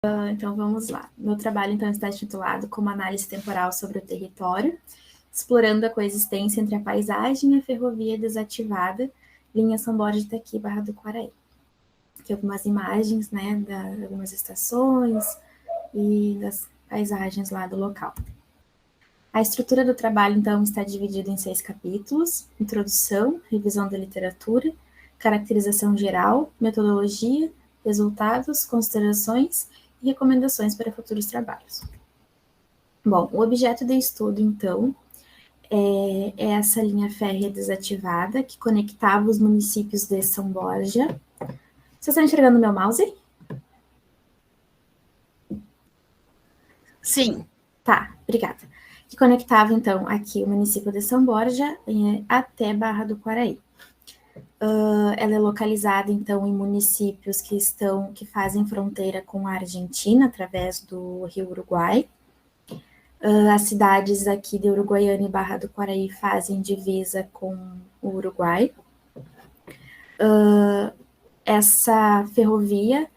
Então, vamos lá. Meu trabalho, então, está intitulado como Análise Temporal sobre o Território, explorando a coexistência entre a paisagem e a ferrovia desativada, linha São Borja de Itaqui, Barra do Quaraí. Aqui algumas imagens, né, de algumas estações e das paisagens lá do local. A estrutura do trabalho, então, está dividida em 6 capítulos: introdução, revisão da literatura, caracterização geral, metodologia, resultados, considerações e recomendações para futuros trabalhos. Bom, o objeto de estudo, então, é essa linha férrea desativada que conectava os municípios de São Borja. Vocês estão enxergando meu mouse? Sim. Tá, obrigada. Que conectava, então, aqui o município de São Borja até Barra do Quaraí. Ela é localizada, então, em municípios que fazem fronteira com a Argentina, através do Rio Uruguai. As cidades aqui de Uruguaiana e Barra do Quaraí fazem divisa com o Uruguai. Essa ferrovia,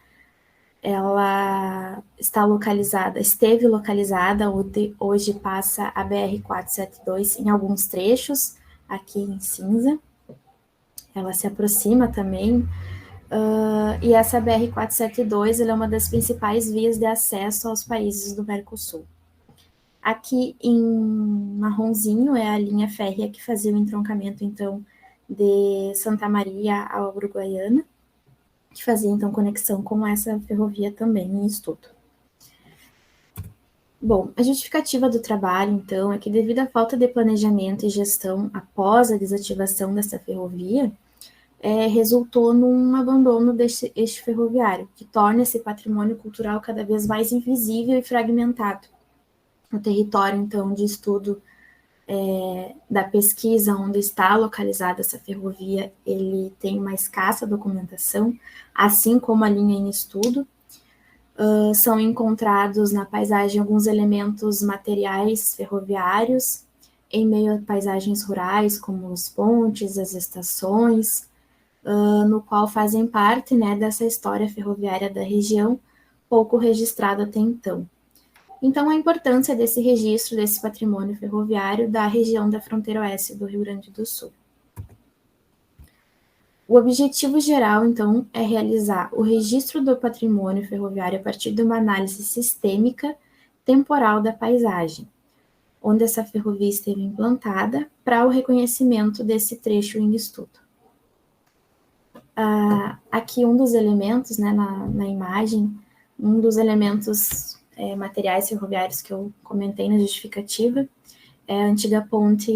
ela esteve localizada, hoje passa a BR-472 em alguns trechos, aqui em Cinza. Ela se aproxima também. E essa BR-472 é uma das principais vias de acesso aos países do Mercosul. Aqui em marronzinho é a linha férrea que fazia o entroncamento, então, de Santa Maria a Uruguaiana, que fazia, então, conexão com essa ferrovia também em estudo. Bom, a justificativa do trabalho, então, é que devido à falta de planejamento e gestão após a desativação dessa ferrovia, resultou num abandono deste eixo ferroviário, que torna esse patrimônio cultural cada vez mais invisível e fragmentado. O território, então, de estudo da pesquisa onde está localizada essa ferrovia, ele tem uma escassa documentação, assim como a linha em estudo. São encontrados na paisagem alguns elementos materiais ferroviários, em meio a paisagens rurais, como os pontes, as estações, no qual fazem parte, né, dessa história ferroviária da região, pouco registrada até então. Então, a importância desse registro, desse patrimônio ferroviário da região da fronteira oeste do Rio Grande do Sul. O objetivo geral, então, é realizar o registro do patrimônio ferroviário a partir de uma análise sistêmica temporal da paisagem, onde essa ferrovia esteve implantada, para o reconhecimento desse trecho em estudo. Aqui um dos elementos, né, na imagem, um dos elementos materiais ferroviários que eu comentei na justificativa é a antiga ponte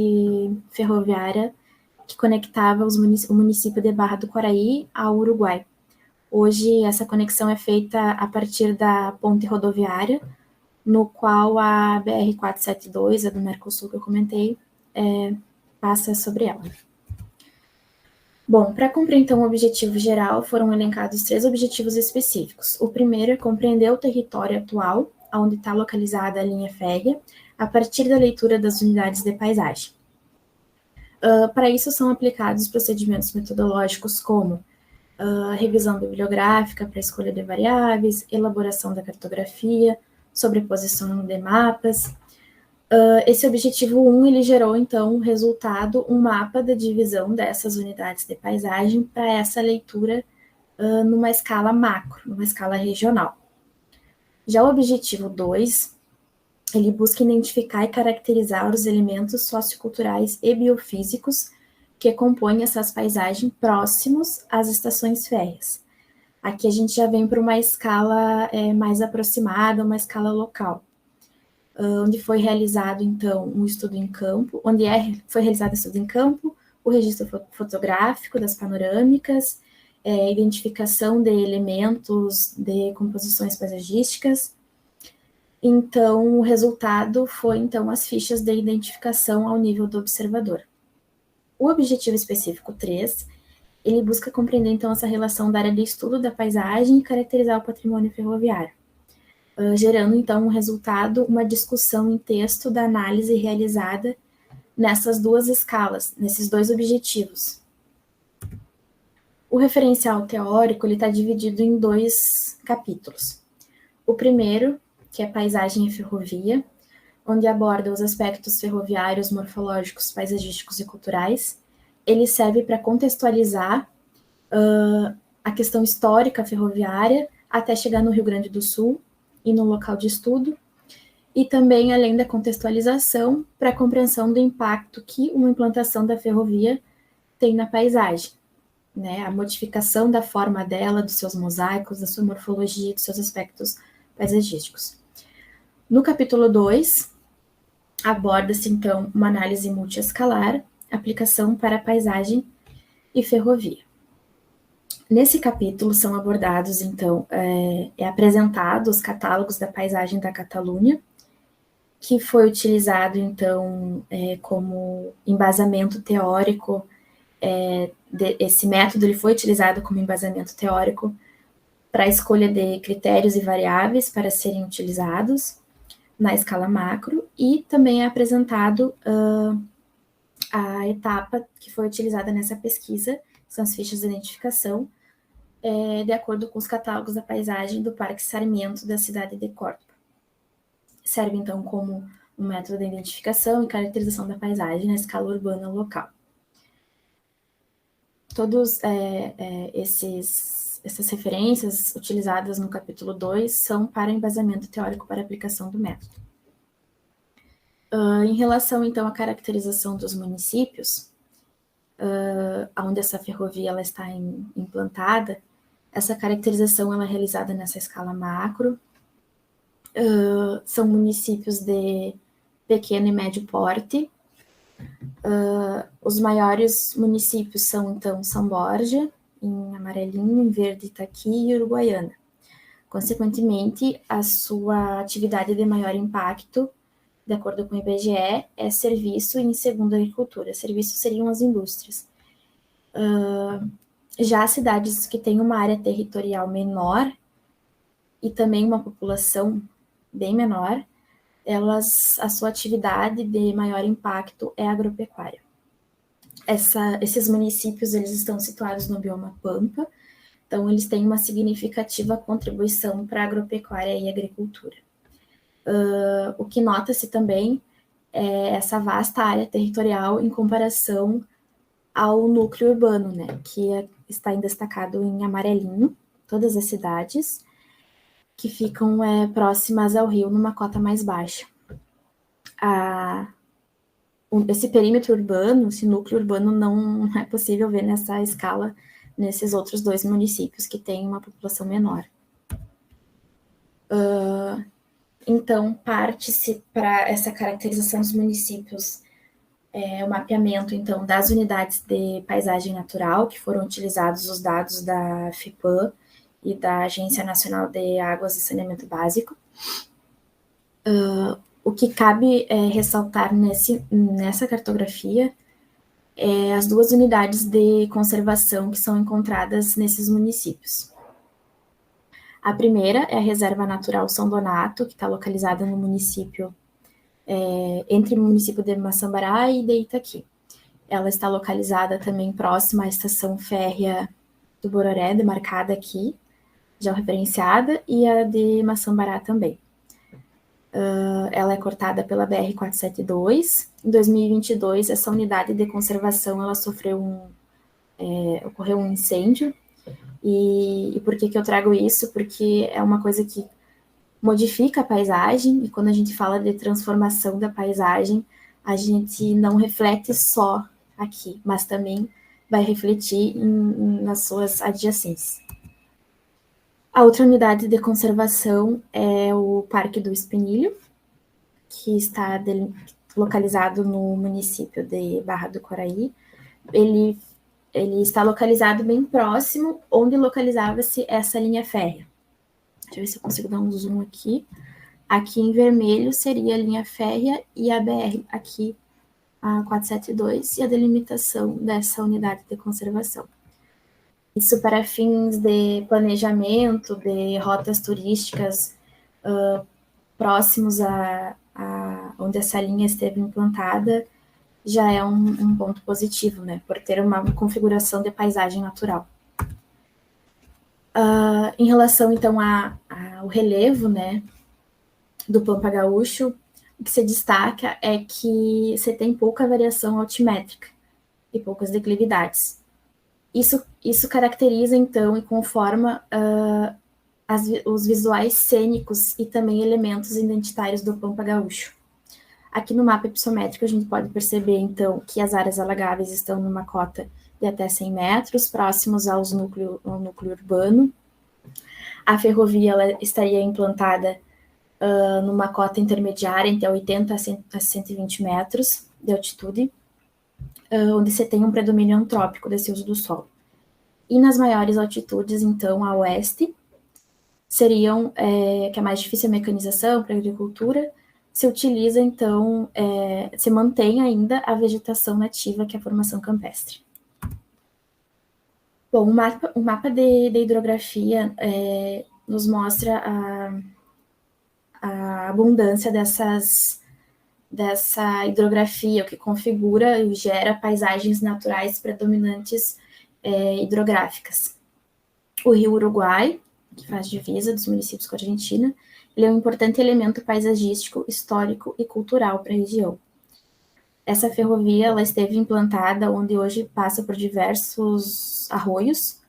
ferroviária que conectava o município de Barra do Quaraí ao Uruguai. Hoje, essa conexão é feita a partir da ponte rodoviária, no qual a BR-472, a do Mercosul que eu comentei, passa sobre ela. Bom, para cumprir, então, o objetivo geral, foram elencados 3 objetivos específicos. O primeiro é compreender o território atual, onde está localizada a linha férrea, a partir da leitura das unidades de paisagem. Para isso, são aplicados procedimentos metodológicos como revisão bibliográfica para escolha de variáveis, elaboração da cartografia, sobreposição de mapas. Esse objetivo 1, ele gerou, então, o resultado, um mapa da divisão dessas unidades de paisagem para essa leitura numa escala macro, numa escala regional. Já o objetivo 2, ele busca identificar e caracterizar os elementos socioculturais e biofísicos que compõem essas paisagens próximos às estações férreas. Aqui a gente já vem para uma escala mais aproximada, uma escala local, onde foi realizado, então, um estudo em campo, foi realizado estudo em campo, o registro fotográfico das panorâmicas, identificação de elementos de composições paisagísticas. Então, o resultado foi, então, as fichas de identificação ao nível do observador. O objetivo específico 3, ele busca compreender, então, essa relação da área de estudo da paisagem e caracterizar o patrimônio ferroviário, gerando, então, um resultado, uma discussão em texto da análise realizada nessas 2 escalas, nesses 2 objetivos. O referencial teórico está dividido em 2 capítulos. O primeiro, que é Paisagem e Ferrovia, onde aborda os aspectos ferroviários, morfológicos, paisagísticos e culturais. Ele serve para contextualizar a questão histórica ferroviária até chegar no Rio Grande do Sul e no local de estudo, e também, além da contextualização, para a compreensão do impacto que uma implantação da ferrovia tem na paisagem, né? A modificação da forma dela, dos seus mosaicos, da sua morfologia, dos seus aspectos paisagísticos. No capítulo 2, aborda-se, então, uma análise multiescalar, aplicação para paisagem e ferrovia. Nesse capítulo são abordados, então, apresentado os catálogos da paisagem da Catalunha, que foi utilizado, então, como embasamento teórico, esse método ele foi utilizado como embasamento teórico para a escolha de critérios e variáveis para serem utilizados na escala macro, e também é apresentado a etapa que foi utilizada nessa pesquisa, que são as fichas de identificação, de acordo com os catálogos da paisagem do Parque Sarmiento da cidade de Córdoba. Serve, então, como um método de identificação e caracterização da paisagem na escala urbana local. Todos essas referências utilizadas no capítulo 2 são para embasamento teórico para aplicação do método. Em relação, então, à caracterização dos municípios, onde essa ferrovia ela está implantada, essa caracterização ela é realizada nessa escala macro. São municípios de pequeno e médio porte. Os maiores municípios são, então, São Borja, em amarelinho, em verde Itaqui e Uruguaiana. Consequentemente, a sua atividade de maior impacto, de acordo com o IBGE, é serviço e, em segundo, agricultura. Serviços seriam as indústrias. Já as cidades que têm uma área territorial menor e também uma população bem menor, a sua atividade de maior impacto é agropecuária. Esses municípios eles estão situados no bioma Pampa, então eles têm uma significativa contribuição para a agropecuária e agricultura. O que nota-se também é essa vasta área territorial em comparação ao núcleo urbano, né, que está destacado em amarelinho, todas as cidades que ficam próximas ao rio numa cota mais baixa. Esse perímetro urbano, esse núcleo urbano, não é possível ver nessa escala nesses outros dois municípios que têm uma população menor. Então, parte-se para essa caracterização dos municípios, o mapeamento, então, das unidades de paisagem natural, que foram utilizados os dados da FIPAM e da Agência Nacional de Águas e Saneamento Básico. O que cabe ressaltar nessa cartografia é as duas unidades de conservação que são encontradas nesses municípios. A primeira é a Reserva Natural São Donato, que está localizada no município, entre o município de Maçambará e de Itaqui. Ela está localizada também próxima à estação férrea do Bororé, demarcada aqui, já referenciada, e a de Maçambará também. Ela é cortada pela BR-472. Em 2022, essa unidade de conservação ela ocorreu um incêndio. E por que eu trago isso? Porque é uma coisa que modifica a paisagem, e quando a gente fala de transformação da paisagem, a gente não reflete só aqui, mas também vai refletir nas suas adjacências. A outra unidade de conservação é o Parque do Espinilho, que está localizado no município de Barra do Coraí. Ele está localizado bem próximo onde localizava-se essa linha férrea. Deixa eu ver se eu consigo dar um zoom aqui. Aqui em vermelho seria a linha férrea e a BR, aqui a 472, e a delimitação dessa unidade de conservação. Isso para fins de planejamento, de rotas turísticas próximos a onde essa linha esteve implantada, já é um ponto positivo, né, por ter uma configuração de paisagem natural. Em relação, então, ao relevo, né, do Pampa Gaúcho, o que se destaca é que você tem pouca variação altimétrica e poucas declividades. Isso caracteriza, então, e conforma os visuais cênicos e também elementos identitários do Pampa Gaúcho. Aqui no mapa epsométrico a gente pode perceber, então, que as áreas alagáveis estão numa cota de até 100 metros, próximos ao núcleo urbano. A ferrovia ela estaria implantada numa cota intermediária entre 80 a 120 metros de altitude, onde você tem um predomínio antrópico desse uso do solo. E nas maiores altitudes, então, a oeste, seriam, que é mais difícil a mecanização para a agricultura, se utiliza, então, se mantém ainda a vegetação nativa, que é a formação campestre. Bom, o mapa de hidrografia nos mostra a abundância dessa hidrografia, o que configura e gera paisagens naturais predominantes hidrográficas. O rio Uruguai, que faz divisa dos municípios com a Argentina, ele é um importante elemento paisagístico, histórico e cultural para a região. Essa ferrovia ela esteve implantada onde hoje passa por diversos arroios.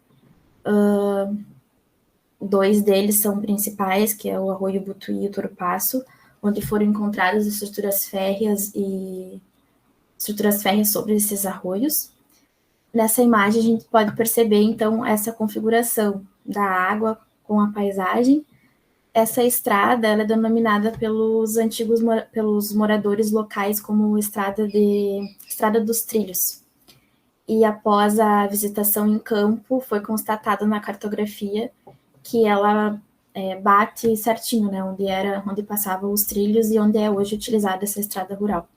Dois deles são principais, que é o Arroio Butuí e o Torpaço, onde foram encontradas estruturas férreas sobre esses arroios. Nessa imagem a gente pode perceber, então, essa configuração da água com a paisagem. Essa estrada ela é denominada pelos moradores locais como Estrada dos Trilhos. E após a visitação em campo, foi constatado na cartografia que ela bate certinho, né, onde passavam os trilhos e onde é hoje utilizada essa estrada rural.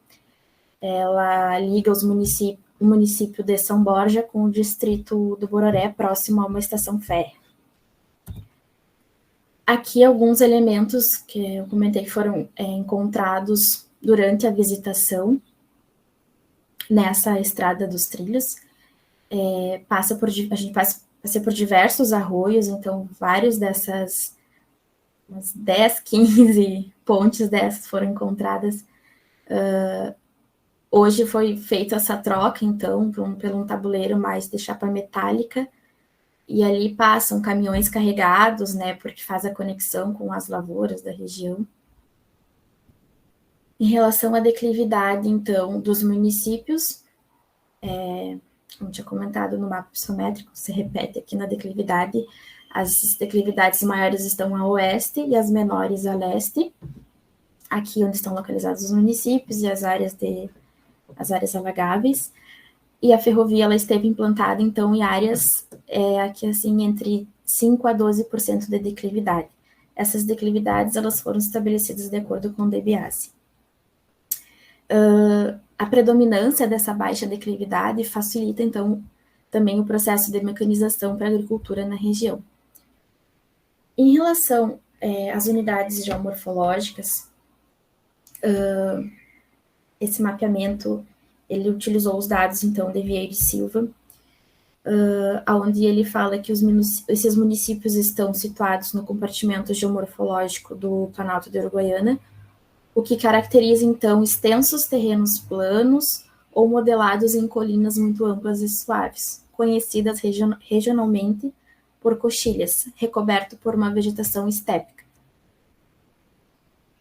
Ela liga o município de São Borja com o distrito do Bororé, próximo a uma estação férrea. Aqui alguns elementos que eu comentei que foram encontrados durante a visitação nessa estrada dos trilhos. A gente passa por diversos arroios, então vários dessas, umas 10, 15 pontes dessas foram encontradas. Hoje foi feita essa troca, então, pelo um tabuleiro mais de chapa metálica, e ali passam caminhões carregados, né, porque faz a conexão com as lavouras da região. Em relação à declividade, então, dos municípios, como tinha comentado no mapa psicométrico, se repete aqui na declividade, as declividades maiores estão a oeste e as menores a leste, aqui onde estão localizados os municípios e as áreas alagáveis. E a ferrovia ela esteve implantada, então, em áreas aqui, assim, entre 5% a 12% de declividade. Essas declividades elas foram estabelecidas de acordo com o DBASE. A predominância dessa baixa declividade facilita, então, também o processo de mecanização para a agricultura na região. Em relação às unidades geomorfológicas, esse mapeamento ele utilizou os dados, então, de Vieira e Silva, onde ele fala que esses municípios estão situados no compartimento geomorfológico do Planalto de Uruguaiana, o que caracteriza, então, extensos terrenos planos ou modelados em colinas muito amplas e suaves, conhecidas regionalmente por coxilhas, recoberto por uma vegetação estépica.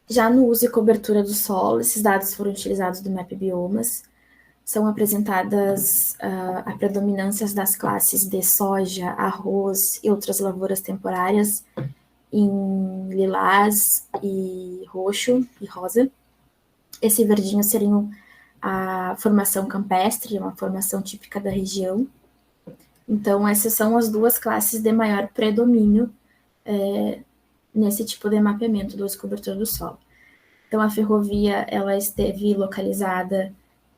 Já no uso e cobertura do solo, esses dados foram utilizados do Map Biomas, são apresentadas a predominância das classes de soja, arroz e outras lavouras temporárias em lilás e roxo e rosa. Esse verdinho seria a formação campestre, uma formação típica da região. Então, essas são as duas classes de maior predomínio nesse tipo de mapeamento do uso e cobertura do solo. Então, a ferrovia ela esteve localizada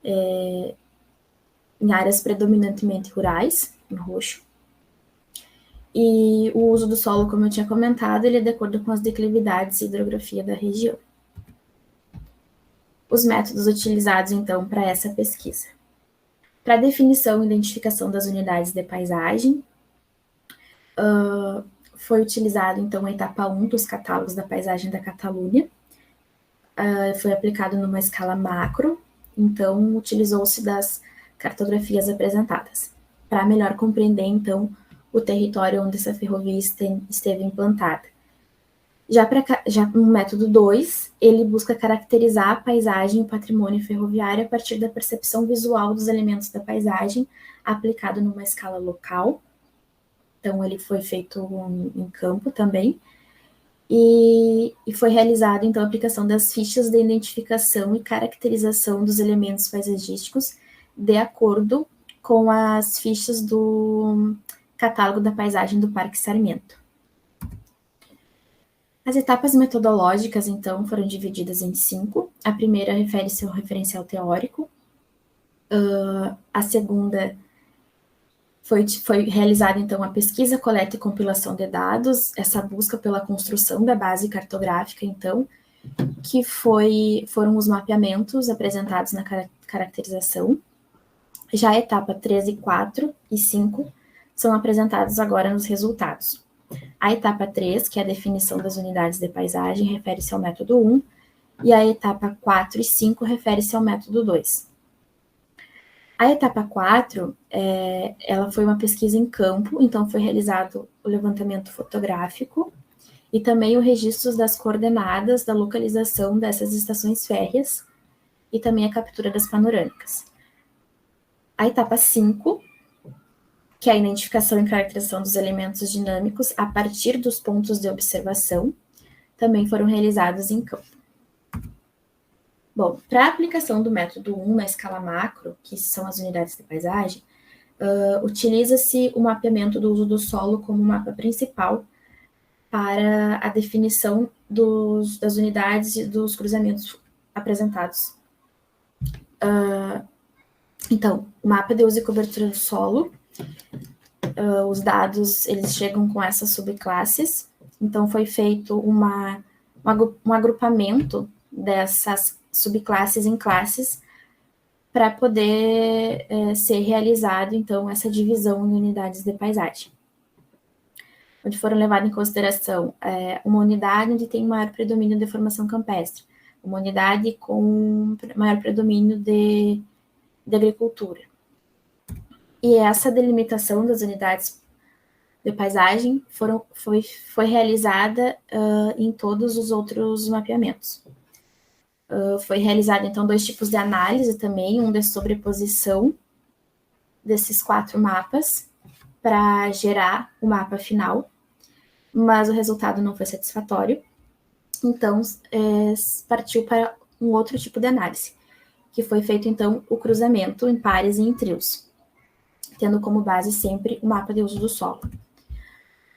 em áreas predominantemente rurais, em roxo, e o uso do solo, como eu tinha comentado, ele é de acordo com as declividades e hidrografia da região. Os métodos utilizados, então, para essa pesquisa. Para definição e identificação das unidades de paisagem, foi utilizado, então, a etapa 1 dos catálogos da paisagem da Catalunha. Foi aplicado numa escala macro, então, utilizou-se das cartografias apresentadas, para melhor compreender, então, o território onde essa ferrovia esteve implantada. Já no método 2, ele busca caracterizar a paisagem e o patrimônio ferroviário a partir da percepção visual dos elementos da paisagem, aplicado numa escala local. Então, ele foi feito em campo também. E foi realizada, então, a aplicação das fichas de identificação e caracterização dos elementos paisagísticos de acordo com as fichas do catálogo da paisagem do Parque Sarmiento. As etapas metodológicas, então, foram divididas em 5. A primeira refere-se ao referencial teórico. A segunda foi realizada, então, a pesquisa, coleta e compilação de dados, essa busca pela construção da base cartográfica, então, que foram os mapeamentos apresentados na caracterização. Já a etapa 3 e 4 e 5 são apresentados agora nos resultados. A etapa 3, que é a definição das unidades de paisagem, refere-se ao método 1, e a etapa 4 e 5 refere-se ao método 2. A etapa 4, ela foi uma pesquisa em campo, então foi realizado o levantamento fotográfico e também o registro das coordenadas da localização dessas estações férreas e também a captura das panorâmicas. A etapa 5, que é a identificação e caracterização dos elementos dinâmicos a partir dos pontos de observação, também foram realizados em campo. Bom, para a aplicação do método 1 na escala macro, que são as unidades de paisagem, utiliza-se o mapeamento do uso do solo como mapa principal para a definição das unidades e dos cruzamentos apresentados. Então, o mapa de uso e cobertura do solo, os dados, eles chegam com essas subclasses, então foi feito um agrupamento dessas subclasses em classes para poder ser realizado, então, essa divisão em unidades de paisagem, onde foram levadas em consideração uma unidade onde tem maior predomínio de formação campestre, uma unidade com maior predomínio de agricultura. E essa delimitação das unidades de paisagem foi realizada em todos os outros mapeamentos. Foi realizado, então, 2 tipos de análise também, um de sobreposição desses 4 mapas para gerar o mapa final, mas o resultado não foi satisfatório, então partiu para um outro tipo de análise, que foi feito, então, o cruzamento em pares e em trios, tendo como base sempre o mapa de uso do solo.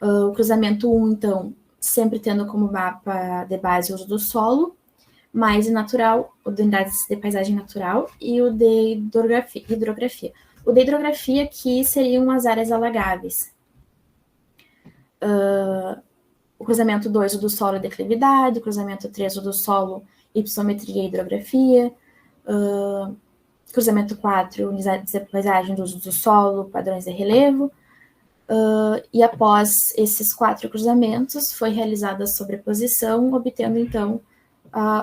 O cruzamento 1, então, sempre tendo como mapa de base o uso do solo, mais natural, o de unidades de paisagem natural e o de hidrografia. O de hidrografia aqui seriam as áreas alagáveis. O cruzamento 2, o do solo e declividade, o cruzamento 3, o do solo, hipossometria e hidrografia, cruzamento 4, unidades de paisagem do uso do solo, padrões de relevo, e após esses 4 cruzamentos, foi realizada a sobreposição, obtendo, então,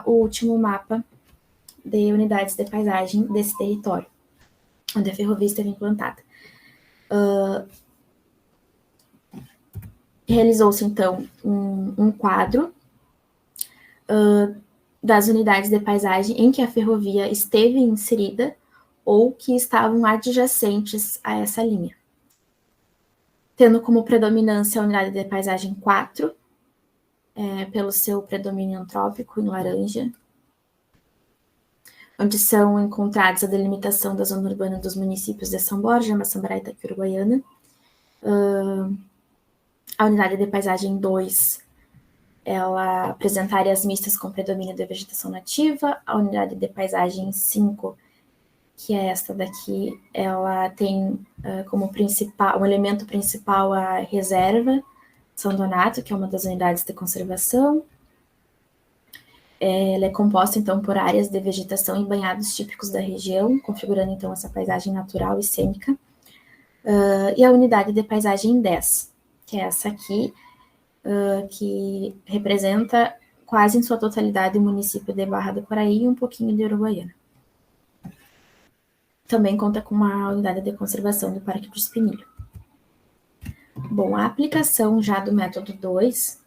o último mapa de unidades de paisagem desse território, onde a ferrovia esteve implantada. Realizou-se, então, um quadro das unidades de paisagem em que a ferrovia esteve inserida ou que estavam adjacentes a essa linha, tendo como predominância a unidade de paisagem 4, pelo seu predomínio antrópico, em laranja, onde são encontrados a delimitação da zona urbana dos municípios de São Borja, Maçambará e Itaqui, Uruguaiana. A unidade de paisagem 2, ela apresenta áreas mistas com predomínio de vegetação nativa. A unidade de paisagem 5, que é esta daqui, ela tem como um elemento principal a reserva São Donato, que é uma das unidades de conservação. Ela é composta, então, por áreas de vegetação e banhados típicos da região, configurando, então, essa paisagem natural e cênica. E a unidade de paisagem 10, que é essa aqui, que representa quase em sua totalidade o município de Barra do Quaraí e um pouquinho de Uruguaiana. Também conta com uma unidade de conservação do Parque do Espinilho. Bom, a aplicação já do método 2,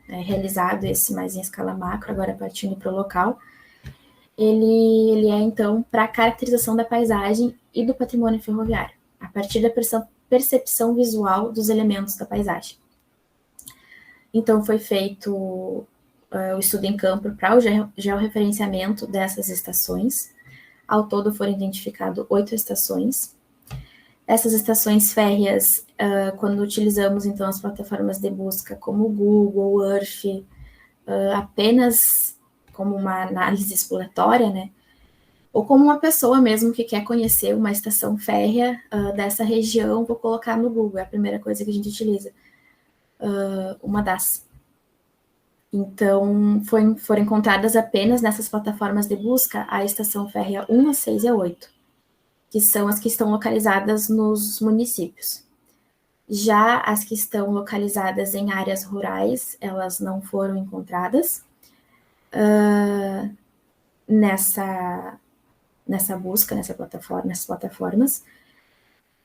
realizado esse mais em escala macro, agora partindo para o local, ele é, então, para a caracterização da paisagem e do patrimônio ferroviário, a partir da percepção visual dos elementos da paisagem. Então, foi feito o estudo em campo para o georreferenciamento dessas estações. Ao todo, foram identificadas 8 estações. Essas estações férreas, quando utilizamos, então, as plataformas de busca como o Google, o Earth, apenas como uma análise exploratória, né? Ou como uma pessoa mesmo que quer conhecer uma estação férrea dessa região, vou colocar no Google, é a primeira coisa que a gente utiliza. Uma das. Então, foram encontradas apenas nessas plataformas de busca a estação férrea 1, a 6 e a 8, que são as que estão localizadas nos municípios. Já as que estão localizadas em áreas rurais, elas não foram encontradas nessa busca, nessas plataformas.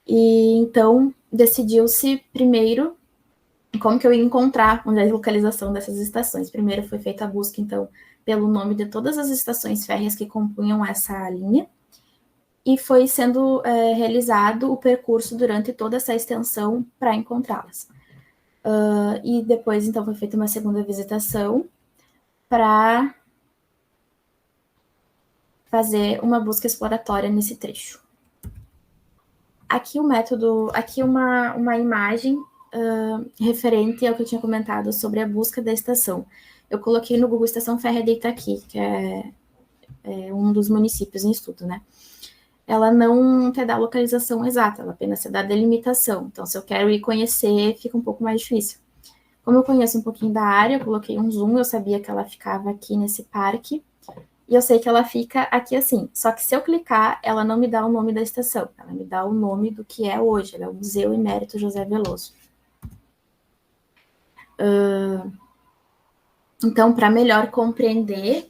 E então decidiu-se primeiro como que eu ia encontrar onde é a localização dessas estações. Primeiro foi feita a busca, então, pelo nome de todas as estações férreas que compunham essa linha, e foi sendo realizado o percurso durante toda essa extensão para encontrá-las. E depois, então, foi feita uma segunda visitação para fazer uma busca exploratória nesse trecho. Aqui o método, aqui uma imagem referente ao que eu tinha comentado sobre a busca da estação. Eu coloquei no Google Estação Férrea de Itaqui, que é um dos municípios em estudo, né? Ela não te dá a localização exata, ela apenas te dá a delimitação. Então, se eu quero ir conhecer, fica um pouco mais difícil. Como eu conheço um pouquinho da área, eu coloquei um zoom, eu sabia que ela ficava aqui nesse parque, e eu sei que ela fica aqui assim. Só que se eu clicar, ela não me dá o nome da estação, ela me dá o nome do que é hoje, ela é o Museu Emérito José Veloso. Então, para melhor compreender,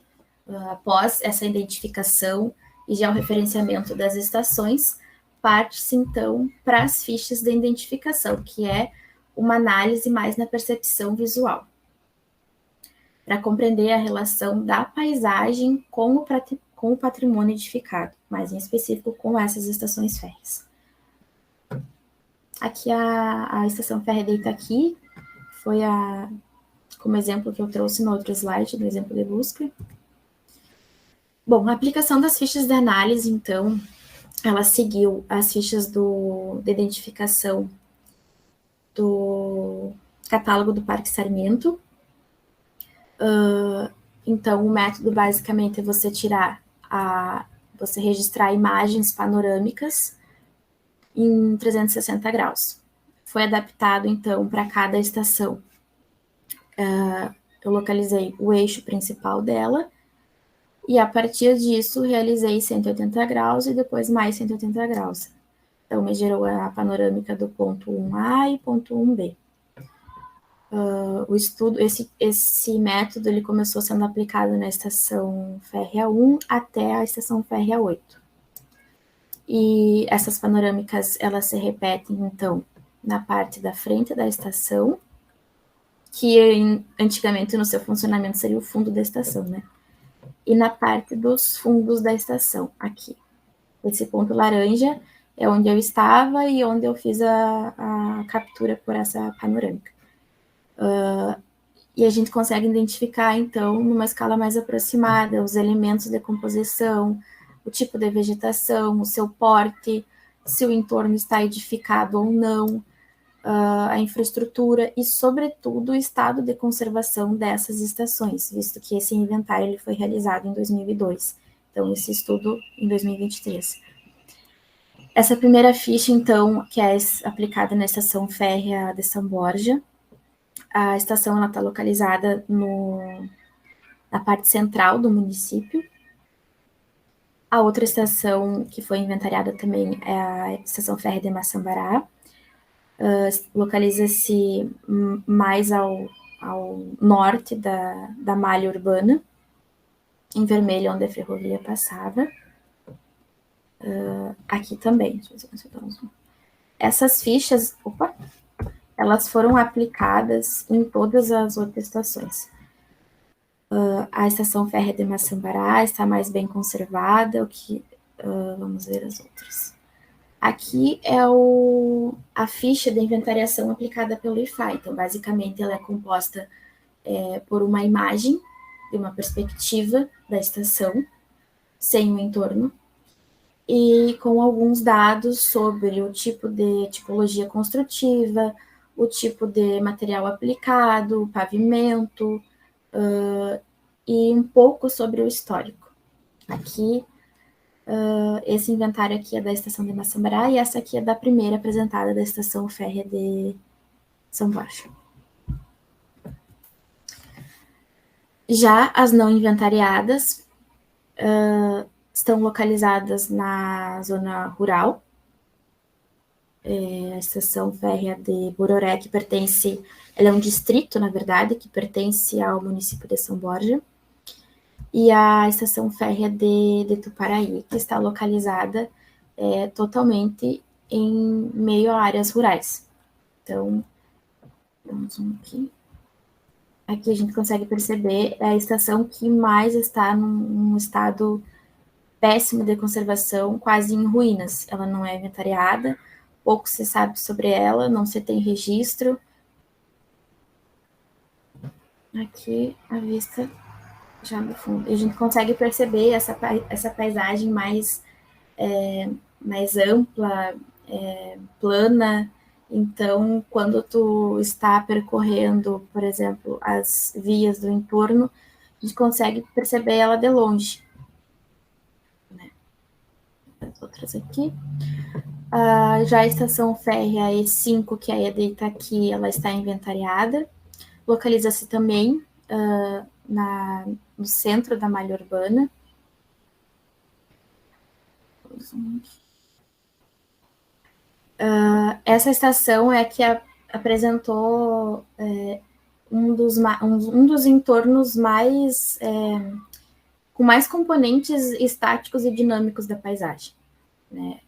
após essa identificação e georreferenciamento das estações, parte-se, então, para as fichas de identificação, que é uma análise mais na percepção visual, para compreender a relação da paisagem com o patrimônio edificado, mais em específico com essas estações férreas. Aqui a estação férrea de Itaqui foi como exemplo que eu trouxe no outro slide, do exemplo de busca. Bom, a aplicação das fichas de análise, então, ela seguiu as fichas de identificação do catálogo do Parque Sarmiento. Então, o método, basicamente, é você você registrar imagens panorâmicas em 360 graus. Foi adaptado, então, para cada estação. Eu localizei o eixo principal dela, e a partir disso realizei 180 graus e depois mais 180 graus. Então, me gerou a panorâmica do ponto 1A e ponto 1B. O estudo, esse método, ele começou sendo aplicado na estação férrea 1 até a estação férrea 8. E essas panorâmicas, elas se repetem, então, na parte da frente da estação, que antigamente no seu funcionamento seria o fundo da estação, né? E na parte dos fundos da estação, aqui. Esse ponto laranja é onde eu estava e onde eu fiz a captura por essa panorâmica. E a gente consegue identificar, então, numa escala mais aproximada, os elementos de composição, o tipo de vegetação, o seu porte, se o entorno está edificado ou não, a infraestrutura e, sobretudo, o estado de conservação dessas estações, visto que esse inventário ele foi realizado em 2002. Então, esse estudo em 2023. Essa primeira ficha, então, que é aplicada na estação férrea de São Borja, a estação está localizada na parte central do município. A outra estação que foi inventariada também é a estação férrea de Maçambará. Localiza-se mais ao norte da malha urbana, em vermelho onde a ferrovia passava. Aqui também. Essas fichas, elas foram aplicadas em todas as outras estações. A estação férrea de Maçambará está mais bem conservada, vamos ver as outras. Aqui é a ficha de inventariação aplicada pelo IFAI. Então, basicamente, ela é composta por uma imagem de uma perspectiva da estação, sem o entorno, e com alguns dados sobre o tipo de tipologia construtiva, o tipo de material aplicado, o pavimento, e um pouco sobre o histórico. Aqui, esse inventário aqui é da estação de Maçambará e essa aqui é da primeira apresentada da estação férrea de São Borja. Já as não inventariadas estão localizadas na zona rural. A estação férrea de Bororé, que pertence, ela é um distrito, na verdade, que pertence ao município de São Borja, e a estação férrea de Tuparaí, que está localizada totalmente em meio a áreas rurais. Então, vamos aqui. Aqui a gente consegue perceber a estação que mais está num estado péssimo de conservação, quase em ruínas. Ela não é inventariada, pouco se sabe sobre ela, não se tem registro. Aqui a vista já no fundo. E a gente consegue perceber essa paisagem mais ampla, plana. Então, quando tu está percorrendo, por exemplo, as vias do entorno, a gente consegue perceber ela de longe. As outras aqui. Já a estação férrea E5, que é a de Itaqui, ela está inventariada. Localiza-se também no centro da malha urbana. Essa estação é que apresentou um dos entornos mais com mais componentes estáticos e dinâmicos da paisagem, né?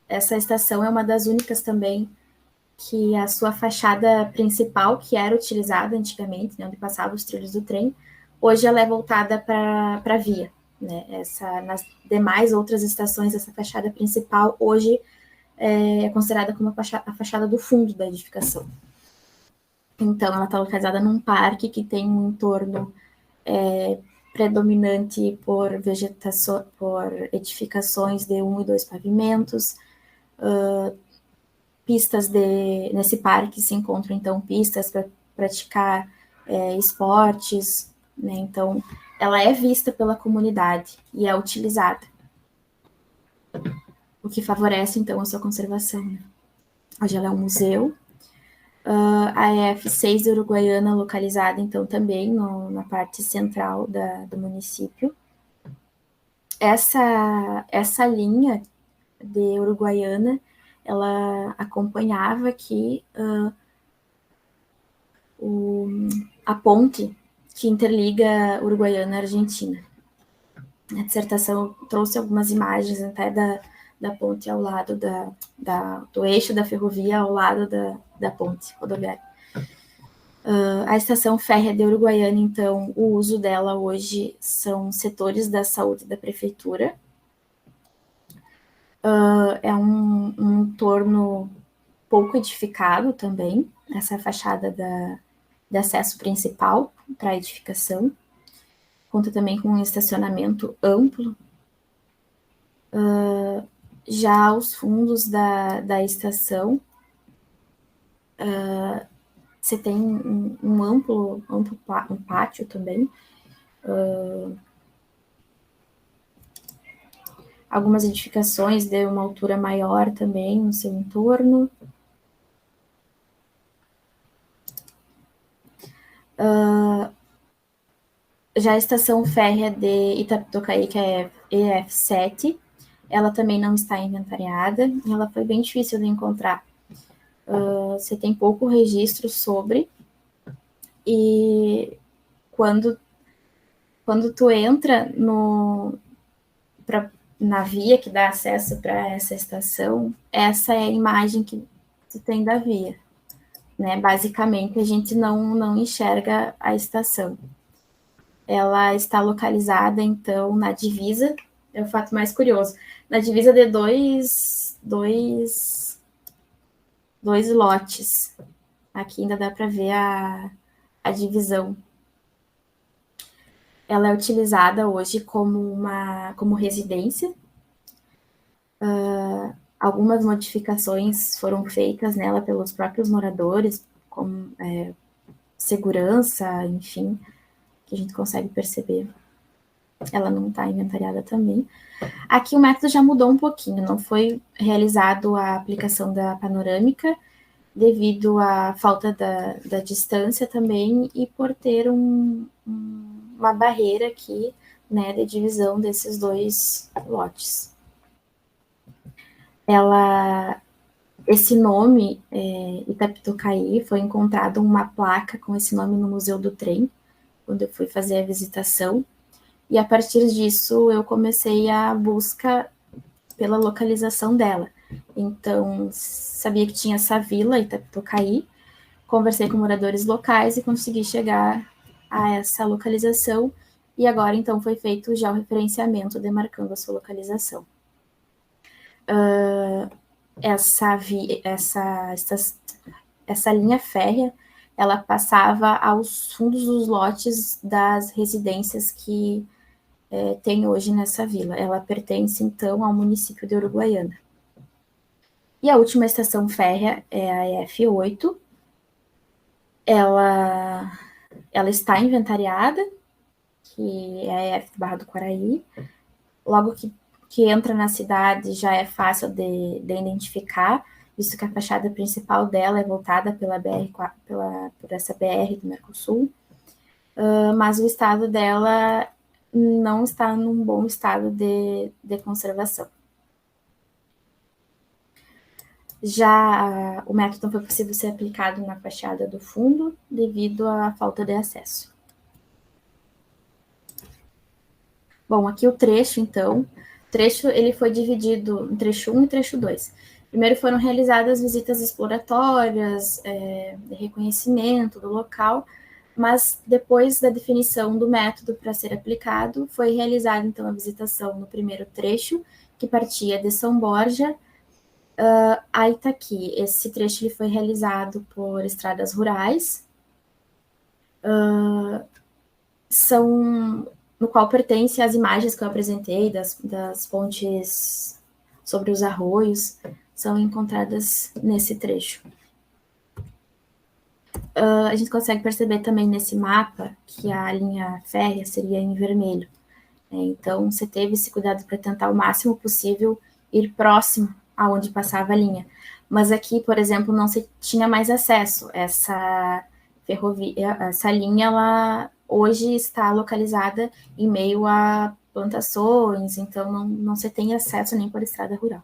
Essa estação é uma das únicas também que a sua fachada principal, que era utilizada antigamente, né, onde passavam os trilhos do trem, hoje ela é voltada para a via, né? Nas demais outras estações, essa fachada principal hoje é considerada como a fachada do fundo da edificação. Então, ela está localizada num parque que tem um entorno predominante por vegetação, por edificações de 1 e 2 pavimentos. Nesse parque se encontram, então, pistas para praticar esportes, né? Então, ela é vista pela comunidade e é utilizada, o que favorece, então, a sua conservação, né? Hoje ela é um museu. A EF6 de Uruguaiana, localizada, então, também na parte central do município. Essa linha de Uruguaiana, ela acompanhava aqui a ponte que interliga Uruguaiana e Argentina. A dissertação trouxe algumas imagens até da ponte ao lado do eixo da ferrovia ao lado da ponte rodoviária. A estação férrea de Uruguaiana, então, o uso dela hoje são setores da saúde da prefeitura. É um entorno pouco edificado também, essa fachada de acesso principal para a edificação. Conta também com um estacionamento amplo. Já aos fundos da estação, você tem um amplo pátio também. Algumas edificações de uma altura maior também no seu entorno. Já a estação férrea de Itapitocaí, que é EF7, ela também não está inventariada e ela foi bem difícil de encontrar. Você tem pouco registro sobre, E quando tu entra na via que dá acesso para essa estação, essa é a imagem que tu tem da via. Né? Basicamente, a gente não enxerga a estação. Ela está localizada, então, na divisa, é o fato mais curioso, na divisa de dois lotes. Aqui ainda dá para ver a divisão. Ela é utilizada hoje como residência. Algumas modificações foram feitas nela pelos próprios moradores, como segurança, enfim, que a gente consegue perceber. Ela não está inventariada também. Aqui o método já mudou um pouquinho, não foi realizado a aplicação da panorâmica, devido à falta da distância também, e por ter uma barreira aqui, né, de divisão desses dois lotes. Esse nome, Itapitocaí, foi encontrado uma placa com esse nome no Museu do Trem, quando eu fui fazer a visitação, e a partir disso eu comecei a busca pela localização dela. Então, sabia que tinha essa vila, Itapitocaí, conversei com moradores locais e consegui chegar a essa localização, e agora, então, foi feito já o referenciamento demarcando a sua localização. Essa linha férrea, ela passava aos fundos dos lotes das residências que tem hoje nessa vila. Ela pertence, então, ao município de Uruguaiana. E a última estação férrea é a EF8. Ela está inventariada, que é a EF Barra do Quaraí. Logo que entra na cidade, já é fácil de identificar, visto que a fachada principal dela é voltada por essa BR do Mercosul, mas o estado dela não está num bom estado de conservação. Já o método não foi possível ser aplicado na fachada do fundo devido à falta de acesso. Bom, aqui o trecho, então. O trecho ele foi dividido em trecho 1 e trecho 2. Primeiro foram realizadas visitas exploratórias, de reconhecimento do local, mas depois da definição do método para ser aplicado, foi realizada, então, a visitação no primeiro trecho, que partia de São Borja a Itaqui. Esse trecho ele foi realizado por estradas rurais, no qual pertence as imagens que eu apresentei das pontes sobre os arroios, são encontradas nesse trecho. A gente consegue perceber também nesse mapa que a linha férrea seria em vermelho. Então, você teve esse cuidado para tentar o máximo possível ir próximo aonde passava a linha. Mas aqui, por exemplo, não se tinha mais acesso. Essa linha, ela hoje está localizada em meio a plantações, então não se tem acesso nem por estrada rural.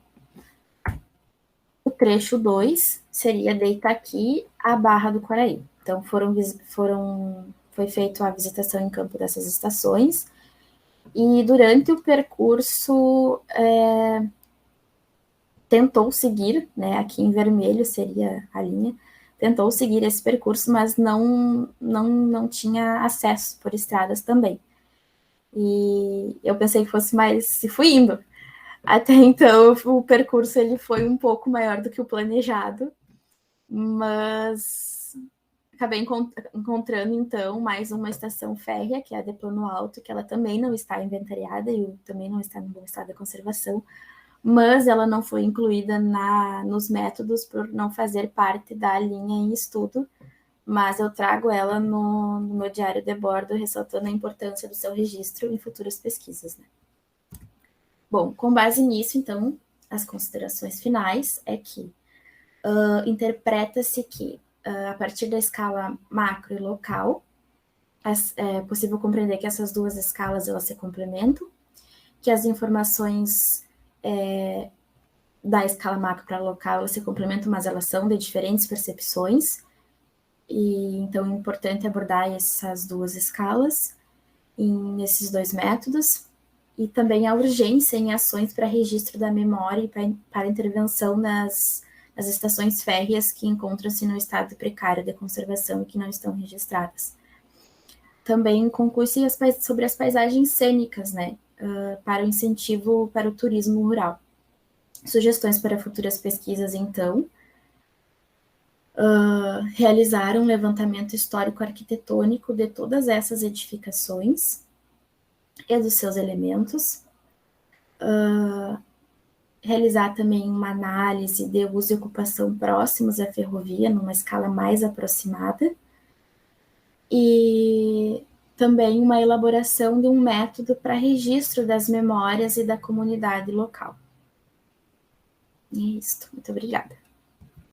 O trecho 2 seria de Itaqui à Barra do Quaraí. Então, foi feita a visitação em campo dessas estações, e durante o percurso tentou seguir, né, aqui em vermelho seria a linha, tentou seguir esse percurso, mas não tinha acesso por estradas também. E eu pensei que fosse mais, se fui indo. Até então, o percurso ele foi um pouco maior do que o planejado, mas acabei encontrando, então, mais uma estação férrea, que é a de Plano Alto, que ela também não está inventariada e também não está em bom estado de conservação, mas ela não foi incluída nos métodos por não fazer parte da linha em estudo, mas eu trago ela no meu diário de bordo, ressaltando a importância do seu registro em futuras pesquisas, né? Bom, com base nisso, então, as considerações finais é que interpreta-se que, a partir da escala macro e local, é possível compreender que essas duas escalas elas se complementam, que as informações da escala macro para local elas se complementam, mas elas são de diferentes percepções, E então é importante abordar essas duas escalas nesses dois métodos, e também a urgência em ações para registro da memória e para intervenção nas estações férreas que encontram-se no estado precário de conservação e que não estão registradas. Também concurso sobre as paisagens cênicas, né, para o incentivo para o turismo rural. Sugestões para futuras pesquisas, então, realizar um levantamento histórico-arquitetônico de todas essas edificações e dos seus elementos, realizar também uma análise de uso e ocupação próximos à ferrovia, numa escala mais aproximada, e também uma elaboração de um método para registro das memórias e da comunidade local. E é isso. Muito obrigada.